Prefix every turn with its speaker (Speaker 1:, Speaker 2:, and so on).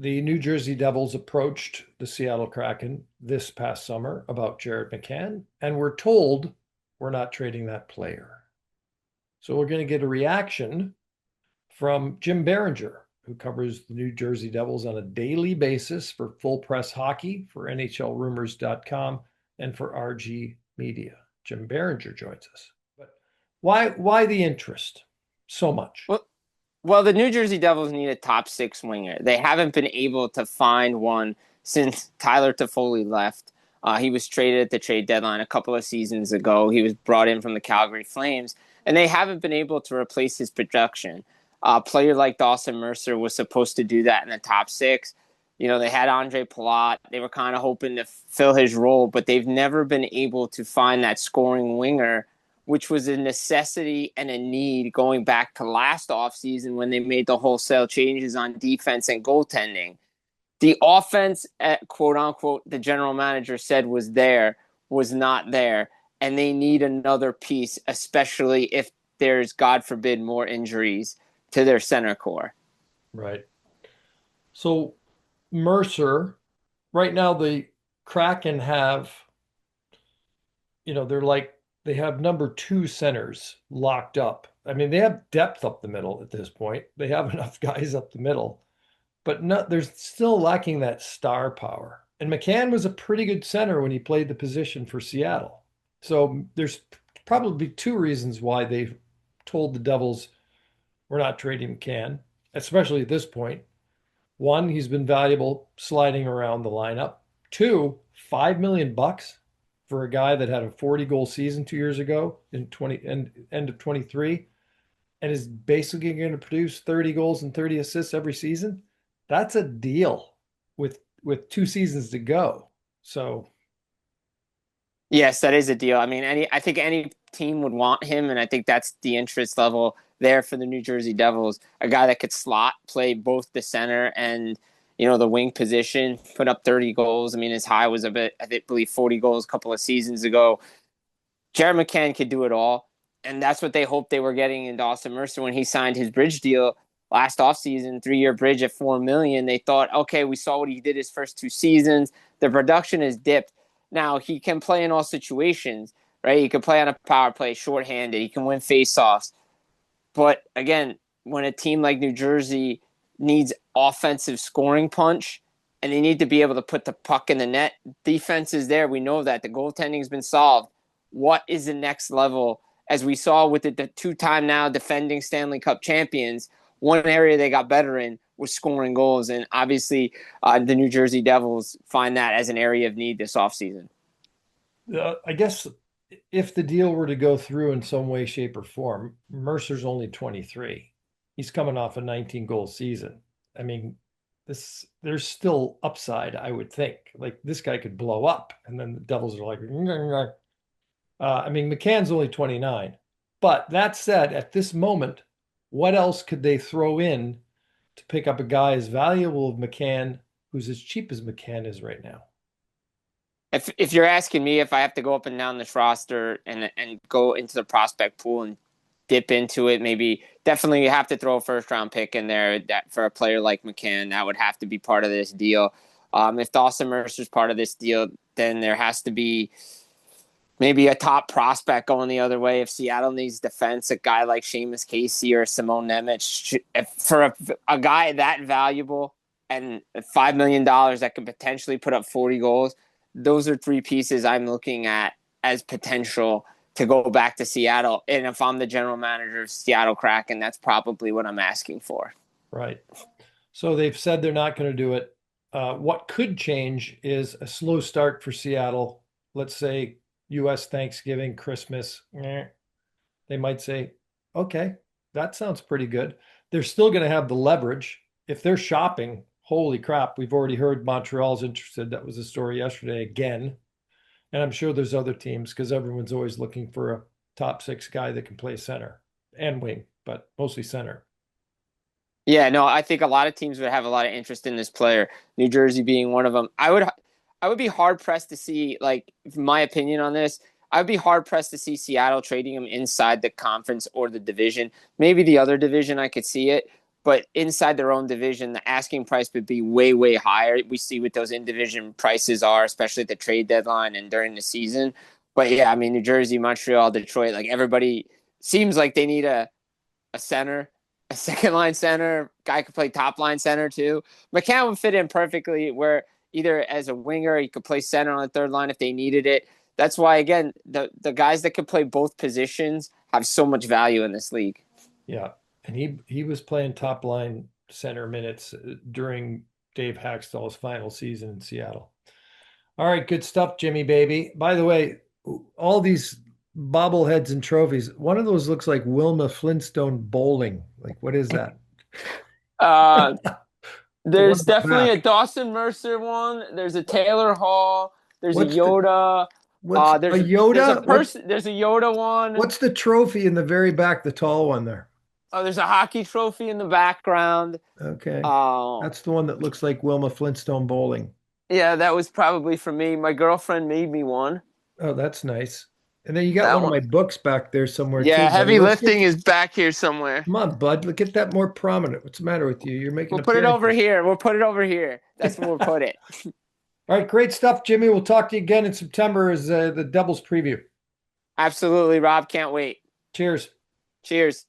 Speaker 1: the New Jersey Devils approached the Seattle Kraken this past summer about Jared McCann, and we're told we're not trading that player. So we're going to get a reaction from Jim Biringer, who covers the New Jersey Devils on a daily basis for Full Press Hockey, for NHLRumors.com, and for RG Media. Jim Biringer joins us. But why the interest so much?
Speaker 2: Well, the New Jersey Devils need a top six winger. They haven't been able to find one since Tyler Toffoli left. He was traded at the trade deadline a couple of seasons ago. He was brought in from the Calgary Flames, and they haven't been able to replace his production. A player like Dawson Mercer was supposed to do that in the top six. You know, they had Andre Palat. They were kind of hoping to fill his role, but they've never been able to find that scoring winger, which was a necessity and a need going back to last offseason when they made the wholesale changes on defense and goaltending. The offense, quote unquote, the general manager said was not there, and they need another piece, especially if there's, God forbid, more injuries to their center core.
Speaker 1: Right. So Mercer, right now the Kraken have, they have number two centers locked up. I mean, they have depth up the middle at this point. They have enough guys up the middle, but they're still lacking that star power. And McCann was a pretty good center when he played the position for Seattle. So there's probably two reasons why they've told the Devils we're not trading McCann, especially at this point. One, he's been valuable sliding around the lineup. Two, $5 million for a guy that had a 40-goal season 2 years ago in end of 23, and is basically going to produce 30 goals and 30 assists every season. That's a deal with 2 seasons to go. So
Speaker 2: yes, that is a deal. I mean, I think any team would want him, and I think that's the interest level there for the New Jersey Devils. A guy that could slot, play both the center and the wing position, put up 30 goals. I mean, his high was I believe 40 goals a couple of seasons ago. Jared McCann could do it all, and that's what they hoped they were getting in Dawson Mercer when he signed his bridge deal last offseason, 3-year bridge at $4 million. They thought, okay, we saw what he did his first 2 seasons. The production has dipped. Now, he can play in all situations, right? He can play on a power play, shorthanded. He can win faceoffs. But again, when a team like New Jersey needs offensive scoring punch and they need to be able to put the puck in the net, defense is there. We know that. The goaltending has been solved. What is the next level? As we saw with the two-time now defending Stanley Cup champions, one area they got better in was scoring goals. And obviously, the New Jersey Devils find that as an area of need this offseason.
Speaker 1: I guess if the deal were to go through in some way, shape, or form, Mercer's only 23. He's coming off a 19-goal season. I mean, there's still upside, I would think. Like, this guy could blow up, and then the Devils are like, I mean, McCann's only 29. But that said, at this moment, what else could they throw in to pick up a guy as valuable as McCann, who's as cheap as McCann is right now?
Speaker 2: If you're asking me if I have to go up and down this roster and go into the prospect pool and dip into it, maybe definitely you have to throw a first-round pick in there that for a player like McCann. That would have to be part of this deal. If Dawson Mercer's part of this deal, then there has to be maybe a top prospect going the other way. If Seattle needs defense, a guy like Seamus Casey or Simone Nemec, for a guy that valuable and $5 million that could potentially put up 40 goals, those are three pieces I'm looking at as potential to go back to Seattle. And if I'm the general manager of Seattle Kraken, that's probably what I'm asking for.
Speaker 1: Right. So they've said they're not going to do it. What could change is a slow start for Seattle. Let's say U.S. Thanksgiving, Christmas. They might say, okay, that sounds pretty good. They're still going to have the leverage. If they're shopping, holy crap, we've already heard Montreal's interested. That was a story yesterday again. And I'm sure there's other teams because everyone's always looking for a top six guy that can play center and wing, but mostly center.
Speaker 2: Yeah, no, I think a lot of teams would have a lot of interest in this player, New Jersey being one of them. I would be hard pressed to see, like, my opinion on this, I would be hard pressed to see Seattle trading him inside the conference or the division. Maybe the other division I could see it, but inside their own division, the asking price would be way, way higher. We see what those in division prices are, especially at the trade deadline and during the season. But yeah, I mean, New Jersey, Montreal, Detroit, like everybody seems like they need a center, a second line center. Guy could play top line center too. McCann would fit in perfectly where either as a winger, he could play center on the third line if they needed it. That's why, again, the guys that could play both positions have so much value in this league.
Speaker 1: Yeah. And he was playing top line center minutes during Dave Hackstall's final season in Seattle. All right, good stuff, Jimmy baby. By the way, all these bobbleheads and trophies, one of those looks like Wilma Flintstone bowling. Like, what is that?
Speaker 2: Uh,
Speaker 1: The one
Speaker 2: there's
Speaker 1: on the
Speaker 2: definitely a
Speaker 1: back.
Speaker 2: Dawson Mercer one. There's a Taylor Hall. There's a
Speaker 1: What's the
Speaker 2: Yoda.
Speaker 1: what's a
Speaker 2: There's a
Speaker 1: Yoda?
Speaker 2: person. There's a Yoda one.
Speaker 1: What's the trophy in the very back, the tall one there?
Speaker 2: Oh, there's a hockey trophy in the background.
Speaker 1: Okay.
Speaker 2: Oh,
Speaker 1: That's the one that looks like Wilma Flintstone bowling.
Speaker 2: yeah, that was probably for me. My girlfriend made me one.
Speaker 1: Oh, that's nice. And then you got
Speaker 2: That
Speaker 1: one of
Speaker 2: one.
Speaker 1: my books back there somewhere too,
Speaker 2: Yeah,
Speaker 1: buddy.
Speaker 2: heavy
Speaker 1: Let's get,
Speaker 2: lifting is back here somewhere.
Speaker 1: come on, bud. Look at that more prominent. What's the matter with you? You're making
Speaker 2: We'll put it over
Speaker 1: appearances.
Speaker 2: here. We'll put it over here. That's where we'll put it.
Speaker 1: All right, great stuff, Jimmy. We'll talk to you again in September as the Devils preview.
Speaker 2: Absolutely, Rob. Can't wait.
Speaker 1: Cheers.
Speaker 2: Cheers.